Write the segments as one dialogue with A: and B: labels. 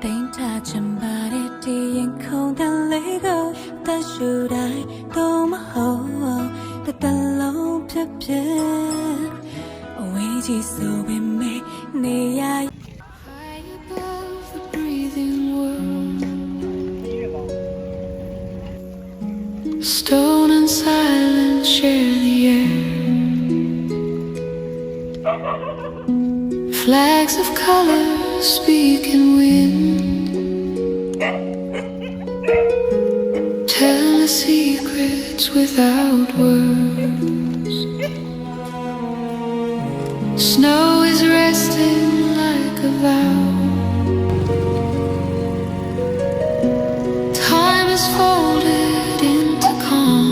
A: Think touch and body and cold and Lego that should I do my whole the low pip away so we may near high above the breathing world stone and silence share the air flags of color speak in wind tell the secrets without words snow is resting like a vow time is folded into calm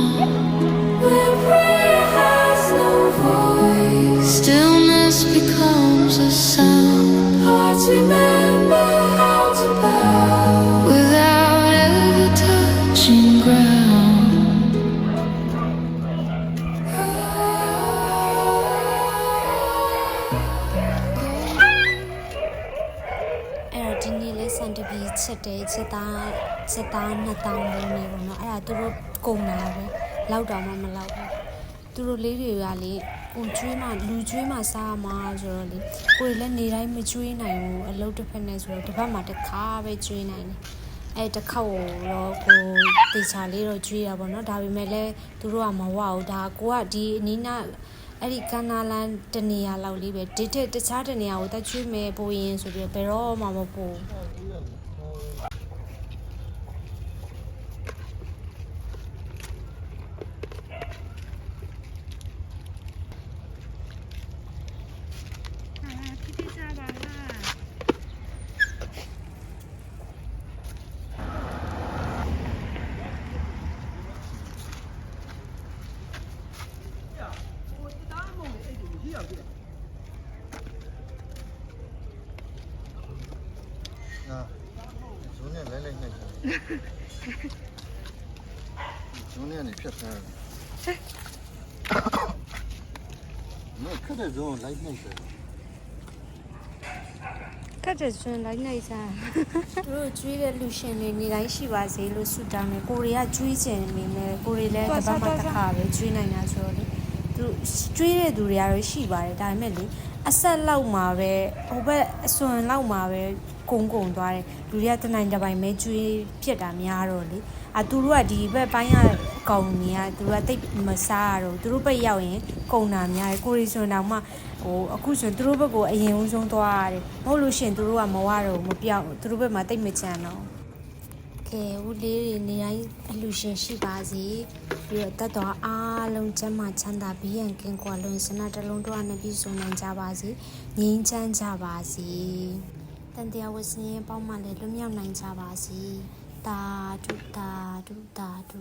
A: where prayer has no voice stillness becomes a sound hearts remember how to bow without ever touching groundအဲ့တော့ဒီနေ့လေးစံတပီချက်တယ်ချက်သား2000လေးနေပေါ့နော်အဲ့ဒါသူတို့ကုန်တာပဲလောက်တော့မှမလောက်ဘူးသူတို့လေးတွေကလေကိုကျွေးမှလူကျွေးမှစားမှာဆိုတော့လေကိုယ်လည်းနေတိုင်းမကျွေးနိုင်ဘူးအလုပ်တစ်ဖက်နဲ့ဆိုတော့တစ်ဖက်မှာတစ်ခါပဲကျွေးနိုင်တယ်အဲ့တစ်ခေါက်တော့ကိုတေချာလေးတော့ကျွေးရပါတော့ဒါပေမဲ့လည်းသူတို့ကမဝဘူးဒါကိုကဒီအနီးနားအဲ့ဒီကန္နာလန်တနေရာလောက်လေးပဲဒီတက်တခြားတနေရာကိုတက်ကျွေးမယ်ပို့ရင်ဆိုပြီးဘယ်တော့မှမပို့
B: Zoom in, like that. Zoom in, it's just no, cut the zone like that.
A: ကတ်တဲ့ဆွန်းလိုက်နေစားသူတို့ကျွေးတဲ့လူရှင်တွေနေတိုင်းရှိပါစေလို့ဆုတောင်းတယ်ကိုရီးယားကျွေးချင်နေတယ်ကိုရီးလည်းတစ်ပတ်မှတစ်ခါပဲကျွေးနိုင်တာဆိုတော့လေသူကျွေးတဲ့သူတွေကတော့ရှိပါတယ်ဒါပေမဲ့လေအဆက်လောက်မှာပဲဟိုဘက်အစွန်လောက်မှာပဲကုန်းသွားတယ်လူတွေကတနိုင်တစ်ပိုင်ပဲကျွေးဖြစ်တာများတော့လေသူတို့ကဒီဘက်ပိုင်းကကောင်ကြီးကသူတို့ကတိတ်မစားရတော့သူတို့ဘက်ရောက်ရင်ကုန်းတာများတယ်ကိုရီးစွန်တောင်မှအခုဆိုသူတို့ဘက်ကိုအရင်ဦးဆုံးသွားရတယ်မဟုတ်လို့ရှင်သူတို့ကမဝတော့မပြောက်သူတို့ဘက်မှာတိတ်မချမ်းတော့ကဲဦးလေးတွေနေတိုင်းအလူရှင်ရှိပါစေပြီးတော့တတ်တော်အားလုံးကျမ်းမာချမ်းသာဘေးရန်ကင်းကွာလွန်စနတစ်လုံးတော့နဲ့ပြည့်စုံနိုင်ကြပါစေငြိမ်းချမ်းကြပါစေတန်တရားဝဆင်းရဲပေါင်းမှလည်းလွတ်မြောက်နိုင်ကြပါစေတာဒုတာဒုတာဒု